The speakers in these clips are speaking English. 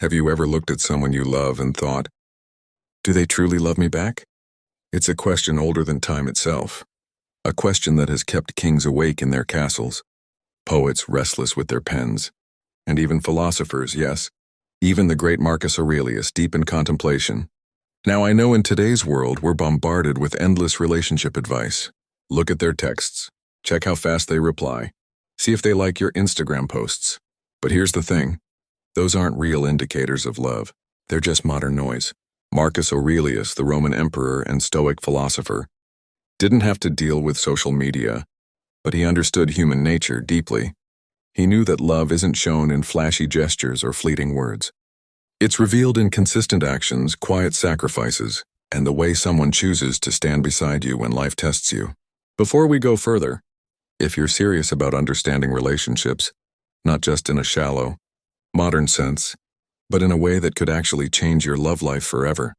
Have you ever looked at someone you love and thought, do they truly love me back? It's a question older than time itself. A question that has kept kings awake in their castles, poets restless with their pens, and even philosophers, yes, even the great Marcus Aurelius deep in contemplation. Now I know in today's world we're bombarded with endless relationship advice. Look at their texts. Check how fast they reply. See if they like your Instagram posts. But here's the thing. Those aren't real indicators of love. They're just modern noise. Marcus Aurelius, the Roman emperor and Stoic philosopher, didn't have to deal with social media, but he understood human nature deeply. He knew that love isn't shown in flashy gestures or fleeting words. It's revealed in consistent actions, quiet sacrifices, and the way someone chooses to stand beside you when life tests you. Before we go further, if you're serious about understanding relationships, not just in a shallow, modern sense, but in a way that could actually change your love life forever,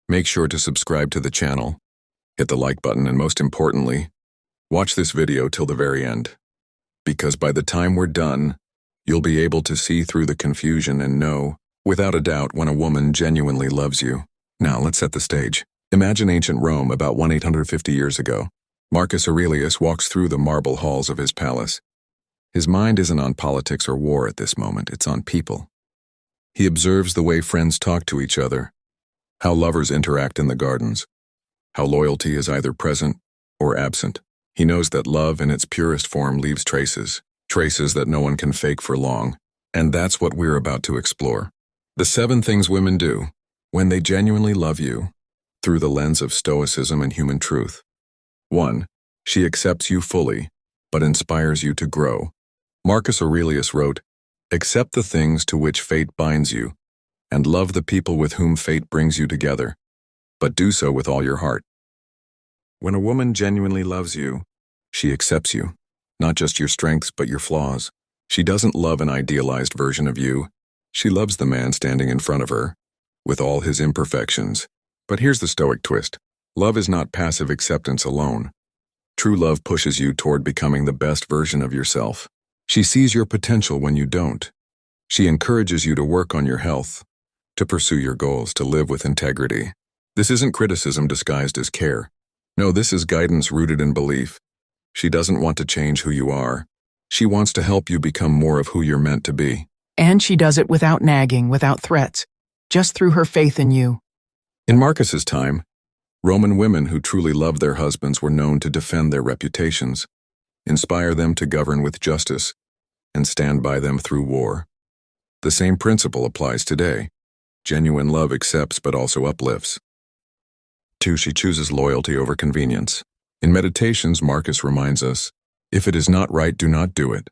make sure to subscribe to the channel, hit the like button, and most importantly, watch this video till the very end. Because by the time we're done, you'll be able to see through the confusion and know, without a doubt, when a woman genuinely loves you. Now let's set the stage. Imagine ancient Rome about 1850 years ago. Marcus Aurelius walks through the marble halls of his palace. His mind isn't on politics or war at this moment, it's on people. He observes the way friends talk to each other, how lovers interact in the gardens, how loyalty is either present or absent. He knows that love in its purest form leaves traces that no one can fake for long, and that's what we're about to explore. The 7 things women do when they genuinely love you, through the lens of Stoicism and human truth. 1. She accepts you fully, but inspires you to grow. Marcus Aurelius wrote, "Accept the things to which fate binds you, and love the people with whom fate brings you together, but do so with all your heart." When a woman genuinely loves you, she accepts you, not just your strengths but your flaws. She doesn't love an idealized version of you. She loves the man standing in front of her, with all his imperfections. But here's the Stoic twist. Love is not passive acceptance alone. True love pushes you toward becoming the best version of yourself. She sees your potential when you don't. She encourages you to work on your health, to pursue your goals, to live with integrity. This isn't criticism disguised as care. No, this is guidance rooted in belief. She doesn't want to change who you are. She wants to help you become more of who you're meant to be. And she does it without nagging, without threats, just through her faith in you. In Marcus's time, Roman women who truly loved their husbands were known to defend their reputations, inspire them to govern with justice, and stand by them through war. The same principle applies today. Genuine love accepts but also uplifts. 2. She chooses loyalty over convenience. In Meditations, Marcus reminds us, if it is not right, do not do it.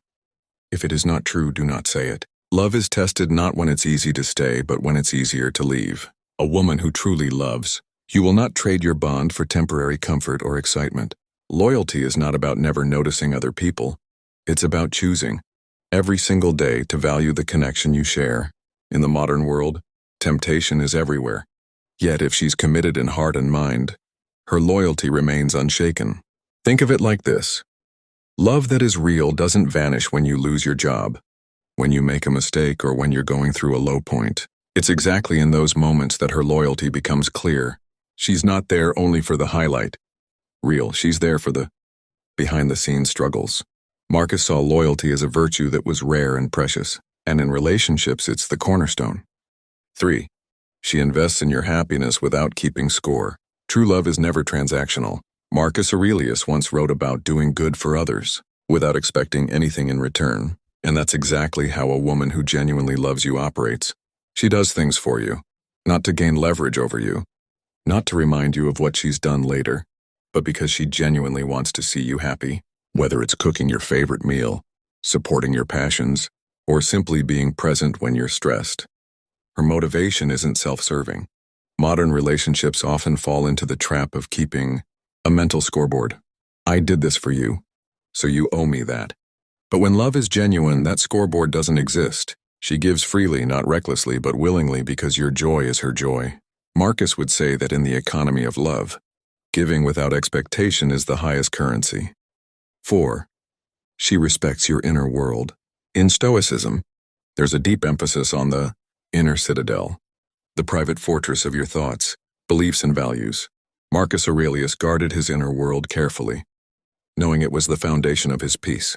If it is not true, do not say it. Love is tested not when it's easy to stay, but when it's easier to leave. A woman who truly loves, you will not trade your bond for temporary comfort or excitement. Loyalty is not about never noticing other people. It's about choosing, every single day, to value the connection you share. In the modern world, temptation is everywhere. Yet if she's committed in heart and mind, her loyalty remains unshaken. Think of it like this. Love that is real doesn't vanish when you lose your job, when you make a mistake, or when you're going through a low point. It's exactly in those moments that her loyalty becomes clear. She's not there only for the highlight reel. She's there for the behind-the-scenes struggles. Marcus saw loyalty as a virtue that was rare and precious, and in relationships it's the cornerstone. 3. She invests in your happiness without keeping score. True love is never transactional. Marcus Aurelius once wrote about doing good for others, without expecting anything in return, and that's exactly how a woman who genuinely loves you operates. She does things for you, not to gain leverage over you, not to remind you of what she's done later, but because she genuinely wants to see you happy, whether it's cooking your favorite meal, supporting your passions, or simply being present when you're stressed. Her motivation isn't self-serving. Modern relationships often fall into the trap of keeping a mental scoreboard. I did this for you, so you owe me that. But when love is genuine, that scoreboard doesn't exist. She gives freely, not recklessly, but willingly, because your joy is her joy. Marcus would say that in the economy of love, giving without expectation is the highest currency. 4. She respects your inner world. In Stoicism, there's a deep emphasis on the inner citadel, the private fortress of your thoughts, beliefs, and values. Marcus Aurelius guarded his inner world carefully, knowing it was the foundation of his peace.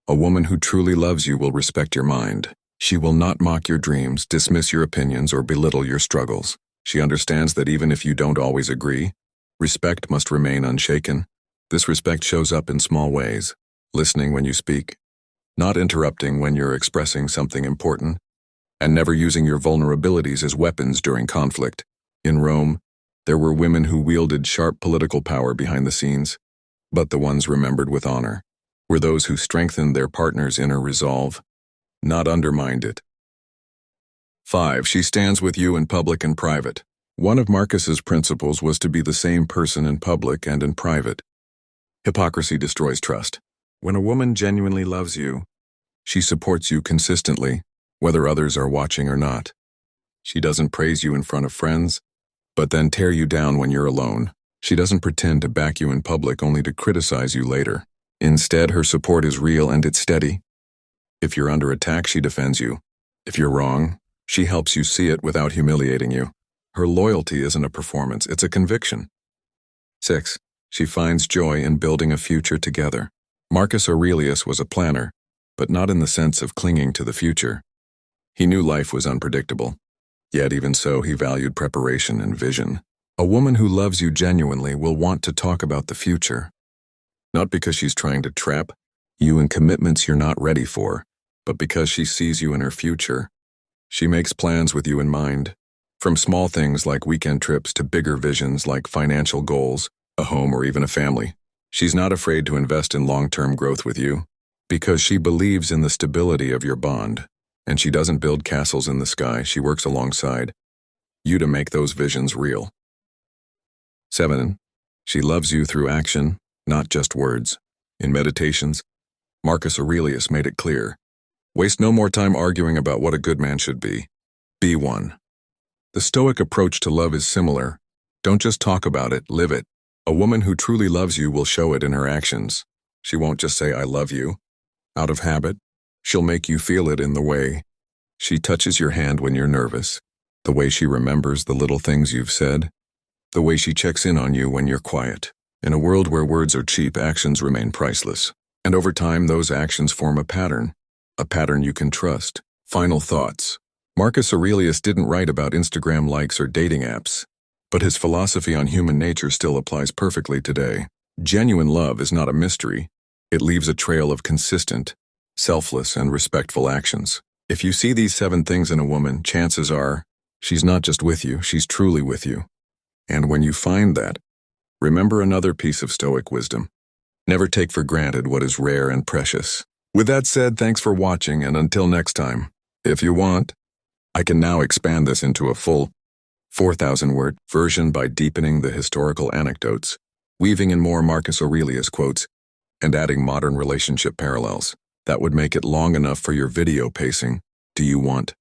A woman who truly loves you will respect your mind. She will not mock your dreams, dismiss your opinions, or belittle your struggles. She understands that even if you don't always agree, respect must remain unshaken. This respect shows up in small ways: listening when you speak, not interrupting when you're expressing something important, and never using your vulnerabilities as weapons during conflict. In Rome, there were women who wielded sharp political power behind the scenes, but the ones remembered with honor were those who strengthened their partner's inner resolve, not undermined it. 5. She stands with you in public and private. One of Marcus's principles was to be the same person in public and in private. Hypocrisy destroys trust. When a woman genuinely loves you, she supports you consistently, whether others are watching or not. She doesn't praise you in front of friends, but then tear you down when you're alone. She doesn't pretend to back you in public only to criticize you later. Instead, her support is real and it's steady. If you're under attack, she defends you. If you're wrong, she helps you see it without humiliating you. Her loyalty isn't a performance, it's a conviction. 6. She finds joy in building a future together. Marcus Aurelius was a planner, but not in the sense of clinging to the future. He knew life was unpredictable, yet even so he valued preparation and vision. A woman who loves you genuinely will want to talk about the future, not because she's trying to trap you in commitments you're not ready for, but because she sees you in her future. She makes plans with you in mind, from small things like weekend trips to bigger visions like financial goals, a home, or even a family. She's not afraid to invest in long-term growth with you, because she believes in the stability of your bond, and she doesn't build castles in the sky. She works alongside you to make those visions real. 7. She loves you through action, not just words. In Meditations, Marcus Aurelius made it clear: waste no more time arguing about what a good man should be. Be one. The Stoic approach to love is similar. Don't just talk about it, live it. A woman who truly loves you will show it in her actions. She won't just say, "I love you," out of habit. She'll make you feel it in the way she touches your hand when you're nervous, the way she remembers the little things you've said, the way she checks in on you when you're quiet. In a world where words are cheap, actions remain priceless. And over time, those actions form a pattern you can trust. Final thoughts. Marcus Aurelius didn't write about Instagram likes or dating apps, but his philosophy on human nature still applies perfectly today. Genuine love is not a mystery. It leaves a trail of consistent, selfless, and respectful actions. If you see these 7 things in a woman, chances are she's not just with you, she's truly with you. And when you find that, remember another piece of Stoic wisdom: never take for granted what is rare and precious. With that said, thanks for watching, and until next time, if you want, I can now expand this into a full 4,000-word version by deepening the historical anecdotes, weaving in more Marcus Aurelius quotes, and adding modern relationship parallels. That would make it long enough for your video pacing. Do you want